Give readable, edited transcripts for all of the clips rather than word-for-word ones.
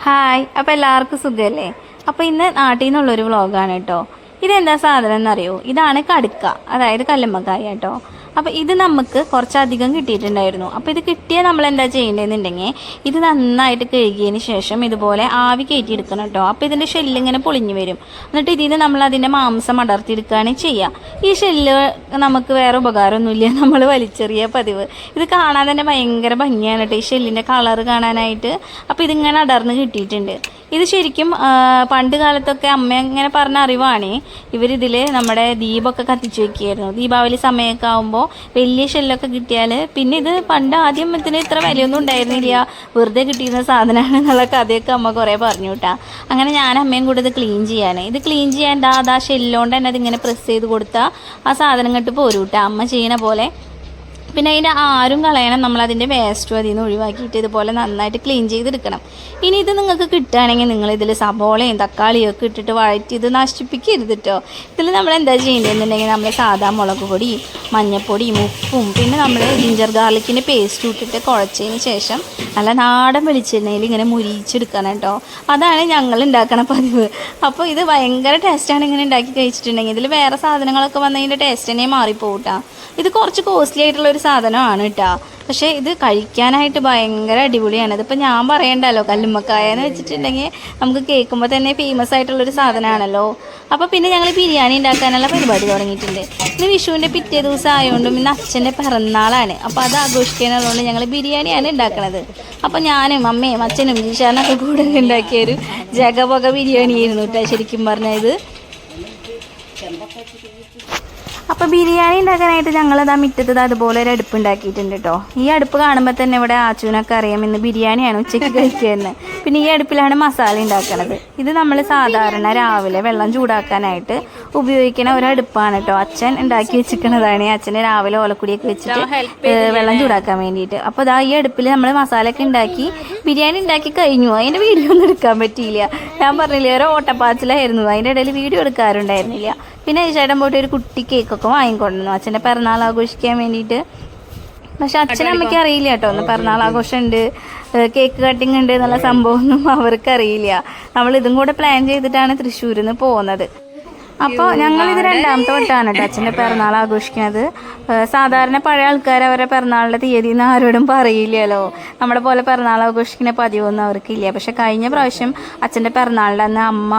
Hi, അപ്പോൾ എല്ലാവർക്കും സുഖമല്ലേ? അപ്പോൾ ഇന്ന് നാട്ടിൽ നിന്നുള്ളൊരു വ്ളോഗാണ് കേട്ടോ. ഇതെന്താ സാധനം എന്നറിയോ? ഇതാണ് കടുക്ക, അതായത് കല്ലുമ്മക്കായ കേട്ടോ. അപ്പോൾ ഇത് നമുക്ക് കുറച്ചധികം കിട്ടിയിട്ടുണ്ടായിരുന്നു. അപ്പോൾ ഇത് കിട്ടിയാൽ നമ്മൾ എന്താ ചെയ്യേണ്ടതെന്നുണ്ടെങ്കിൽ ഇത് നന്നായിട്ട് കഴുകിയതിന് ശേഷം ഇതുപോലെ ആവി കയറ്റിയെടുക്കണം കേട്ടോ. അപ്പോൾ ഇതിൻ്റെ ഷെല്ലിങ്ങനെ പൊളിഞ്ഞു വരും. എന്നിട്ട് ഇതിൽ നമ്മൾ അതിൻ്റെ മാംസം അടർത്തിയെടുക്കുകയാണ് ചെയ്യുക. ഈ ഷെല്ല് നമുക്ക് വേറെ ഉപകാരമൊന്നുമില്ല, നമ്മൾ വലിച്ചെറിയ പതിവ്. ഇത് കാണാൻ തന്നെ ഭയങ്കര ഭംഗിയാണ് കേട്ടോ, ഈ ഷെല്ലിൻ്റെ കളറ് കാണാനായിട്ട്. അപ്പോൾ ഇതിങ്ങനെ അടർന്ന് കിട്ടിയിട്ടുണ്ട്. ഇത് ശരിക്കും പണ്ട് കാലത്തൊക്കെ അമ്മ ഇങ്ങനെ പറഞ്ഞ അറിവാണ്. ഇവരിതിൽ നമ്മുടെ ദീപമൊക്കെ കത്തിച്ച് വയ്ക്കുമായിരുന്നു. ദീപാവലി സമയമൊക്കെ ആകുമ്പോൾ വലിയ ഷെല്ലൊക്കെ കിട്ടിയാൽ, പിന്നെ ഇത് പണ്ട് ആദ്യം ഇതിന് ഇത്ര വിലയൊന്നും ഉണ്ടായിരുന്നില്ല, വെറുതെ കിട്ടിയിരുന്ന സാധനമാണ് എന്നുള്ള കഥയൊക്കെ അമ്മ കുറേ പറഞ്ഞു കേട്ടാ. അങ്ങനെ ഞാൻ അമ്മയും കൂടെ ഇത് ക്ലീൻ ക്ലീൻ ചെയ്യാൻ ആ ഷെല്ലുകൊണ്ട് തന്നെ അതിങ്ങനെ പ്രസ് ചെയ്ത് കൊടുത്താൽ ആ സാധനം കെട്ട് പോരും കേട്ടോ, അമ്മ ചെയ്യണ പോലെ. പിന്നെ അതിൻ്റെ ആരും കളയണം, നമ്മളതിൻ്റെ വേസ്റ്റും അതിൽ നിന്ന് ഒഴിവാക്കിയിട്ട് ഇതുപോലെ നന്നായിട്ട് ക്ലീൻ ചെയ്തെടുക്കണം. ഇനി ഇത് നിങ്ങൾക്ക് കിട്ടുകയാണെങ്കിൽ നിങ്ങളിതിൽ സബോളയും തക്കാളിയും ഒക്കെ ഇട്ടിട്ട് വഴറ്റി ഇത് നശിപ്പിക്കരുത് കേട്ടോ. ഇതിൽ നമ്മൾ എന്താ ചെയ്യേണ്ടതെന്നുണ്ടെങ്കിൽ നമ്മൾ സാധാ മുളക് പൊടി, മഞ്ഞൾപ്പൊടിയും ഉപ്പും പിന്നെ നമ്മൾ ജിഞ്ചർ ഗാർലിക്കിൻ്റെ പേസ്റ്റ് ഇട്ടിട്ട് കുഴച്ചതിന് ശേഷം നല്ല നാടൻ വെളിച്ചെണ്ണയിൽ ഇങ്ങനെ മുരിച്ചെടുക്കണം കേട്ടോ. അതാണ് ഞങ്ങൾ ഉണ്ടാക്കണ പതിവ്. അപ്പോൾ ഇത് ഭയങ്കര ടേസ്റ്റാണ് ഇങ്ങനെ ഉണ്ടാക്കി കഴിച്ചിട്ടുണ്ടെങ്കിൽ. ഇതിൽ വേറെ സാധനങ്ങളൊക്കെ വന്നതിൻ്റെ ടേസ്റ്റ് തന്നെ മാറിപ്പോകും കേട്ടോ. ഇത് കുറച്ച് കോസ്റ്റ്ലി ആയിട്ടുള്ളൊരു സാധനമാണ് കേട്ടോ, പക്ഷേ ഇത് കഴിക്കാനായിട്ട് ഭയങ്കര അടിപൊളിയാണ്. ഇതിപ്പോൾ ഞാൻ പറയണ്ടല്ലോ, കല്ലുമ്മക്കായ എന്ന് വെച്ചിട്ടുണ്ടെങ്കിൽ നമുക്ക് കേൾക്കുമ്പോൾ തന്നെ ഫേമസ് ആയിട്ടുള്ളൊരു സാധനമാണല്ലോ. അപ്പോൾ പിന്നെ ഞങ്ങൾ ബിരിയാണി ഉണ്ടാക്കാനുള്ള പരിപാടി തുടങ്ങിയിട്ടുണ്ട്. ഇന്ന് വിഷുവിൻ്റെ പിറ്റേ ദിവസം ആയതുകൊണ്ടും ഇന്ന് അച്ഛൻ്റെ പിറന്നാളാണ്. അപ്പോൾ അത് ആഘോഷിക്കാനുള്ളതുകൊണ്ട് ഞങ്ങൾ ബിരിയാണിയാണ് ഉണ്ടാക്കണത്. അപ്പോൾ ഞാനും അമ്മയും അച്ഛനും ജീഷാനൊക്കെ കൂടെ ഉണ്ടാക്കിയൊരു ജഗപൊക ബിരിയാണി ആയിരുന്നു കേട്ടോ ശരിക്കും പറഞ്ഞത്. അപ്പോൾ ബിരിയാണി ഉണ്ടാക്കാനായിട്ട് ഞങ്ങളത് ആ മുറ്റത്ത് അതുപോലെ ഒരു അടുപ്പ് ഉണ്ടാക്കിയിട്ടുണ്ട് കേട്ടോ. ഈ അടുപ്പ് കാണുമ്പോൾ തന്നെ ഇവിടെ ആച്ചൂനൊക്കെ അറിയാം ഇന്ന് ബിരിയാണിയാണ് ഉച്ചയ്ക്ക് കഴിക്കുന്നത്. പിന്നെ ഈ അടുപ്പിലാണ് മസാല ഉണ്ടാക്കുന്നത്. ഇത് നമ്മൾ സാധാരണ രാവിലെ വെള്ളം ചൂടാക്കാനായിട്ട് ഉപയോഗിക്കുന്ന ഒരു അടുപ്പാണ് കേട്ടോ. അച്ഛൻ ഉണ്ടാക്കി വെച്ചിരിക്കുന്നതാണ്. അച്ഛന് രാവിലെ ഓലക്കുടിയൊക്കെ വെച്ചിട്ട് വെള്ളം ചൂടാക്കാൻ വേണ്ടിയിട്ട്. അപ്പോൾ ഇതാ ഈ അടുപ്പിൽ നമ്മൾ മസാലയൊക്കെ ഉണ്ടാക്കി ബിരിയാണി ഉണ്ടാക്കി കഴിഞ്ഞു. അതിൻ്റെ വീഡിയോ ഒന്നും എടുക്കാൻ പറ്റിയില്ല. ഞാൻ പറഞ്ഞില്ലേ, ഒരു ഓട്ടപ്പാച്ചിലായിരുന്നു, അതിൻ്റെ ഇടയിൽ വീഡിയോ എടുക്കാറുണ്ടായിരുന്നില്ല. പിന്നെ ചേട്ടൻ പോയിട്ട് ഒരു കുട്ടി കേക്കൊക്കെ വാങ്ങിക്കൊണ്ടിരുന്നു അച്ഛൻ്റെ പിറന്നാൾ ആഘോഷിക്കാൻ വേണ്ടിയിട്ട്. പക്ഷെ അച്ഛനും അമ്മയ്ക്ക് അറിയില്ല കേട്ടോ, ഒന്ന് പിറന്നാൾ ആഘോഷമുണ്ട്, കേക്ക് കട്ടിങ് ഉണ്ട് എന്നുള്ള സംഭവമൊന്നും അവർക്കറിയില്ല. നമ്മൾ ഇതും കൂടെ പ്ലാൻ ചെയ്തിട്ടാണ് തൃശ്ശൂരിൽ നിന്ന് പോകുന്നത്. അപ്പോൾ ഞങ്ങളിത് രണ്ടാമത്തെ വട്ടമാണ് കേട്ടോ അച്ഛൻ്റെ പിറന്നാൾ ആഘോഷിക്കുന്നത്. സാധാരണ പഴയ ആൾക്കാർ അവരുടെ പിറന്നാളിൻ്റെ തീയതി എന്ന് ആരോടും പറയില്ലല്ലോ. നമ്മുടെ പോലെ പിറന്നാൾ ആഘോഷിക്കുന്ന പതിവൊന്നും അവർക്കില്ല. പക്ഷെ കഴിഞ്ഞ പ്രാവശ്യം അച്ഛൻ്റെ പിറന്നാളിൻ്റെ അന്ന് അമ്മ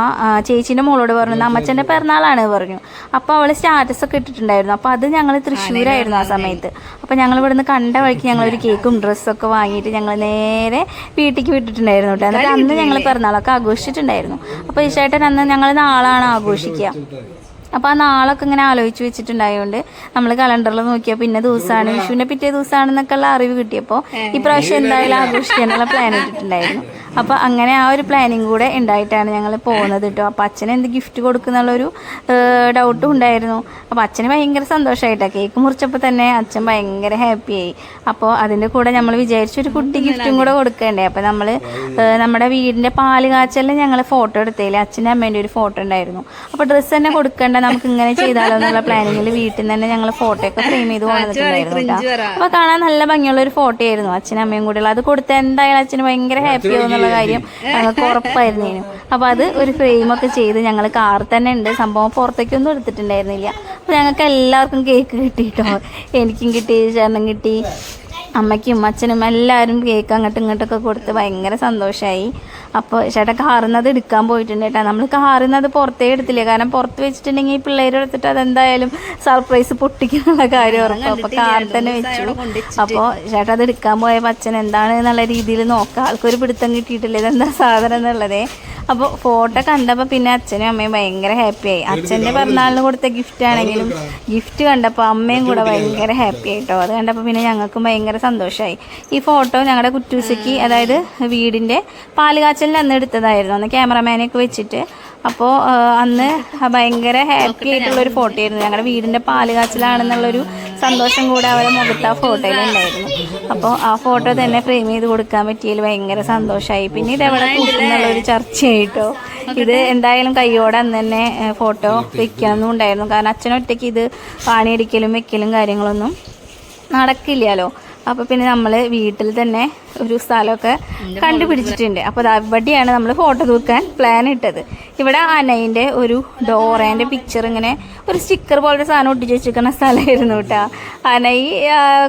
ചേച്ചീൻ്റെ മോളോട് പറഞ്ഞു അമ്മച്ചൻ്റെ പിറന്നാളാണ് പറഞ്ഞു. അപ്പോൾ അവൾ സ്റ്റാറ്റസൊക്കെ ഇട്ടിട്ടുണ്ടായിരുന്നു. അപ്പോൾ അത് ഞങ്ങൾ തൃശ്ശൂരായിരുന്നു ആ സമയത്ത്. അപ്പോൾ ഞങ്ങൾ ഇവിടുന്ന് കണ്ട വഴിക്ക് ഞങ്ങളൊരു കേക്കും ഡ്രസ്സൊക്കെ വാങ്ങിയിട്ട് ഞങ്ങൾ നേരെ വീട്ടിലേക്ക് വിട്ടിട്ടുണ്ടായിരുന്നു കേട്ടോ. എന്നിട്ട് അന്ന് ഞങ്ങൾ പിറന്നാളൊക്കെ ആഘോഷിച്ചിട്ടുണ്ടായിരുന്നു. അപ്പോൾ ഈ ചേട്ടൻ അന്ന് ഞങ്ങൾ നാളാണ് ആഘോഷിക്കുക. അപ്പോൾ ആ നാളൊക്കെ ഇങ്ങനെ ആലോചിച്ച് വെച്ചിട്ടുണ്ടായതുകൊണ്ട് നമ്മൾ കലണ്ടറിൽ നോക്കിയാൽ പിന്നെ ദിവസമാണ്, വിഷുവിൻ്റെ പിറ്റേ ദിവസമാണെന്നൊക്കെ ഉള്ള അറിവ് കിട്ടിയപ്പോൾ ഇപ്രാവശ്യം എന്തായാലും ആഘോഷിക്കാനുള്ള പ്ലാൻ ഇട്ടിട്ടുണ്ടായിരുന്നു. അപ്പോൾ അങ്ങനെ ആ ഒരു പ്ലാനിങ് കൂടെ ഉണ്ടായിട്ടാണ് ഞങ്ങൾ പോകുന്നത് കേട്ടോ. അപ്പോൾ അച്ഛന് എന്ത് ഗിഫ്റ്റ് കൊടുക്കുന്നുള്ളൊരു ഡൗട്ടും ഉണ്ടായിരുന്നു. അപ്പോൾ അച്ഛന് ഭയങ്കര സന്തോഷമായിട്ടാണ്. കേക്ക് മുറിച്ചപ്പോൾ തന്നെ അച്ഛൻ ഭയങ്കര ഹാപ്പിയായി. അപ്പോൾ അതിൻ്റെ കൂടെ നമ്മൾ വിചാരിച്ചൊരു കുട്ടി ഗിഫ്റ്റും കൂടെ കൊടുക്കണ്ടേ. അപ്പോൾ നമ്മൾ നമ്മുടെ വീടിൻ്റെ പാല് കാച്ചലിൽ ഞങ്ങൾ ഫോട്ടോ എടുത്തതിൽ അച്ഛൻ്റെ അമ്മേൻ്റെ ഒരു ഫോട്ടോ ഉണ്ടായിരുന്നു. അപ്പോൾ ഡ്രസ്സ് തന്നെ കൊടുക്കേണ്ട, നമുക്ക് ഇങ്ങനെ ചെയ്താലോ എന്നുള്ള പ്ലാനിങ്ങിൽ വീട്ടിൽ നിന്ന് തന്നെ ഞങ്ങൾ ഫോട്ടോ ഒക്കെ ഫ്രെയിം ചെയ്ത് കൊണ്ടുവന്നിട്ടുണ്ടായിരുന്നു കേട്ടോ. അപ്പോൾ കാണാൻ നല്ല ഭംഗിയുള്ള ഒരു ഫോട്ടോ ആയിരുന്നു അച്ഛനും അമ്മയും കൂടെയുള്ള. അത് കൊടുത്ത എന്തായാലും അച്ഛന് ഭയങ്കര ഹാപ്പി ആവും എന്നുള്ള കാര്യം ഞങ്ങൾക്ക് ഉറപ്പായിരുന്നു. അപ്പോൾ അത് ഒരു ഫ്രെയിമൊക്കെ ചെയ്ത് ഞങ്ങൾ കാറിൽ തന്നെ ഉണ്ട്. സംഭവം പുറത്തേക്കൊന്നും എടുത്തിട്ടുണ്ടായിരുന്നില്ല. അപ്പോൾ ഞങ്ങൾക്ക് എല്ലാവർക്കും കേക്ക് കിട്ടി കേട്ടോ. എനിക്കും കിട്ടി, ചേട്ടനും കിട്ടി, അമ്മയ്ക്കും അച്ഛനും എല്ലാവരും കേക്ക് അങ്ങോട്ടും ഇങ്ങോട്ടൊക്കെ കൊടുത്ത് ഭയങ്കര സന്തോഷമായി. അപ്പോൾ ചേട്ടൻ കാറുന്നത് എടുക്കാൻ പോയിട്ടുണ്ട് കേട്ടോ. നമ്മൾ കാറുന്നത് പുറത്തേ എടുത്തില്ല, കാരണം പുറത്ത് വെച്ചിട്ടുണ്ടെങ്കിൽ ഈ പിള്ളേർ എടുത്തിട്ട് അതെന്തായാലും സർപ്രൈസ് പൊട്ടിക്കുന്നുള്ള കാര്യം ഉറപ്പ്. അപ്പോൾ കാറിൽ തന്നെ വെച്ചു. അപ്പോൾ ചേട്ടൻ അത് എടുക്കാൻ പോയപ്പോൾ അച്ഛൻ എന്താണ് എന്നുള്ള രീതിയിൽ നോക്കാം, ആൾക്കൊരു പിടുത്തം കിട്ടിയിട്ടില്ല ഇതെന്താ സാധനം എന്നുള്ളതേ. അപ്പോൾ ഫോട്ടോ കണ്ടപ്പോൾ പിന്നെ അച്ഛനും അമ്മയും ഭയങ്കര ഹാപ്പിയായി. അച്ഛൻ്റെ പിറന്നാളിന് കൊടുത്ത ഗിഫ്റ്റ് ആണെങ്കിലും ഗിഫ്റ്റ് കണ്ടപ്പോൾ അമ്മയും കൂടെ ഭയങ്കര ഹാപ്പി ആയിട്ടോ. അത് കണ്ടപ്പോൾ പിന്നെ ഞങ്ങൾക്കും ഭയങ്കര സന്തോഷമായി. ഈ ഫോട്ടോ ഞങ്ങളുടെ കുറ്റൂസയ്ക്ക്, അതായത് വീടിൻ്റെ പാലുകാച്ചലിന് അന്ന് എടുത്തതായിരുന്നു, അന്ന് ക്യാമറമാനെയൊക്കെ വെച്ചിട്ട്. അപ്പോൾ അന്ന് ഭയങ്കര ഹാപ്പി ആയിട്ടുള്ളൊരു ഫോട്ടോ ആയിരുന്നു. ഞങ്ങളുടെ വീടിൻ്റെ പാല് കാച്ചിലാണെന്നുള്ളൊരു സന്തോഷം കൂടെ അവരുടെ മുഖത്ത് ആ ഫോട്ടോയിലുണ്ടായിരുന്നു. അപ്പോൾ ആ ഫോട്ടോ തന്നെ ഫ്രെയിം ചെയ്ത് കൊടുക്കാൻ പറ്റിയതിൽ ഭയങ്കര സന്തോഷമായി. പിന്നെ ഇതെവിടെ കൂട്ടുന്നുള്ളൊരു ചർച്ചയായിട്ടോ. ഇത് എന്തായാലും കയ്യോടെ അന്ന് തന്നെ ഫോട്ടോ വെക്കണമെന്നും ഉണ്ടായിരുന്നു. കാരണം അച്ഛനൊറ്റയ്ക്ക് ഇത് പാണിയടിക്കലും വെക്കലും കാര്യങ്ങളൊന്നും നടക്കില്ലല്ലോ. അപ്പോൾ പിന്നെ നമ്മൾ വീട്ടിൽ തന്നെ ഒരു സ്ഥലമൊക്കെ കണ്ടുപിടിച്ചിട്ടുണ്ട്. അപ്പോൾ അവിടെയാണ് നമ്മൾ ഫോട്ടോ തൂക്കാൻ പ്ലാൻ ഇട്ടത്. ഇവിടെ അനയിൻ്റെ ഒരു ഡോറേൻ്റെ പിക്ചർ ഇങ്ങനെ ഒരു സ്റ്റിക്കർ പോലത്തെ സാധനം ഒട്ടിച്ച് വെച്ചിരിക്കുന്ന സ്ഥലമായിരുന്നു കേട്ടോ. അനൈ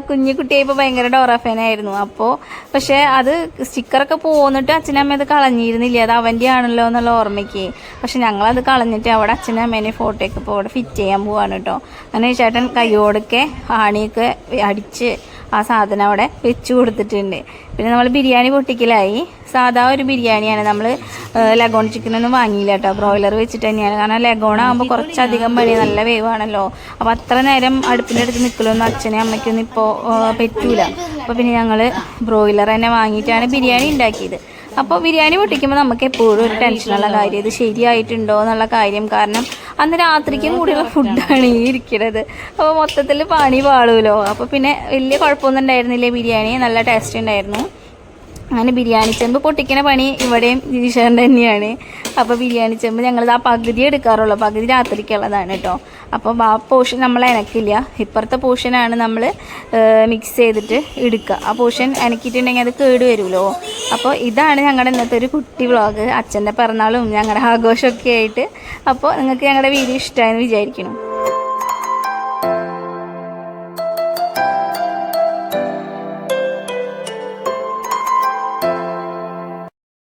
കുഞ്ഞു കുട്ടിയായപ്പോൾ ഭയങ്കര ഡോറ ഫാനായിരുന്നു. അപ്പോൾ പക്ഷേ അത് സ്റ്റിക്കറൊക്കെ പോന്നിട്ട് അച്ഛനമ്മ അത് കളഞ്ഞിരുന്നില്ല, അത് അവൻ്റെ ആണല്ലോ എന്നുള്ള ഓർമ്മയ്ക്ക്. പക്ഷെ ഞങ്ങളത് കളഞ്ഞിട്ട് അവിടെ അച്ഛനും അമ്മേനെ ഫോട്ടോയൊക്കെ ഇപ്പോൾ അവിടെ ഫിറ്റ് ചെയ്യാൻ പോവാണ് കേട്ടോ. അങ്ങനെ ചേട്ടൻ കയ്യോടൊക്കെ ആണിയൊക്കെ അടിച്ച് ആ സാധനം അവിടെ വെച്ച് കൊടുത്തിട്ടുണ്ട്. പിന്നെ നമ്മൾ ബിരിയാണി പൊട്ടിക്കലായി. സാധാ ഒരു ബിരിയാണിയാണ്, നമ്മൾ ലഗോൺ ചിക്കനൊന്നും വാങ്ങിയില്ല കേട്ടോ, ബ്രോയിലർ വെച്ചിട്ട് തന്നെയാണ്. കാരണം ലഗോൺ ആകുമ്പോൾ കുറച്ചധികം പണി, നല്ല വേവാണല്ലോ. അപ്പോൾ അത്ര നേരം അടുപ്പിൻ്റെ അടുത്ത് നിൽക്കലൊന്നും അച്ഛനും അമ്മയ്ക്കൊന്നും ഇപ്പോൾ പറ്റൂല. അപ്പോൾ പിന്നെ ഞങ്ങൾ ബ്രോയിലർ തന്നെ വാങ്ങിയിട്ടാണ് ബിരിയാണി ഉണ്ടാക്കിയത്. അപ്പോൾ ബിരിയാണി പൊട്ടിക്കുമ്പോൾ നമുക്ക് എപ്പോഴും ഒരു ടെൻഷനുള്ള കാര്യം, ഇത് ശരിയായിട്ടുണ്ടോ എന്നുള്ള കാര്യം. കാരണം അന്ന് രാത്രിക്കും കൂടിയുള്ള ഫുഡാണ് ഈ ഇരിക്കുന്നത്. അപ്പോൾ മൊത്തത്തിൽ പണി പാളുമല്ലോ. അപ്പോൾ പിന്നെ വലിയ കുഴപ്പമൊന്നും ഉണ്ടായിരുന്നില്ല, ബിരിയാണി നല്ല ടേസ്റ്റ് ഉണ്ടായിരുന്നു. അങ്ങനെ ബിരിയാണി ചെമ്പ് പൊട്ടിക്കുന്ന പണി ഇവിടെയും ഈശ്വരൻ്റെ തന്നെയാണ്. അപ്പോൾ ബിരിയാണി ചെമ്പ് ഞങ്ങളിത് ആ പകുതി എടുക്കാറുള്ളൂ, പകുതി രാത്രിക്കുള്ളതാണ് കേട്ടോ. അപ്പോൾ ആ പോർഷൻ നമ്മൾ എനക്കില്ല, ഇപ്പുറത്തെ പോർഷനാണ് നമ്മൾ മിക്സ് ചെയ്തിട്ട് എടുക്കുക. ആ പോർഷൻ എനക്കിയിട്ടുണ്ടെങ്കിൽ അത് കേട് വരുമല്ലോ. അപ്പോൾ ഇതാണ് ഞങ്ങളുടെ ഇന്നത്തെ ഒരു കുട്ടി വ്ളോഗ്, അച്ഛൻ്റെ പിറന്നാളും ഞങ്ങളുടെ ആഘോഷമൊക്കെ ആയിട്ട്. അപ്പോൾ നിങ്ങൾക്ക് ഞങ്ങളുടെ വീഡിയോ ഇഷ്ടമായെന്ന് വിചാരിക്കണം.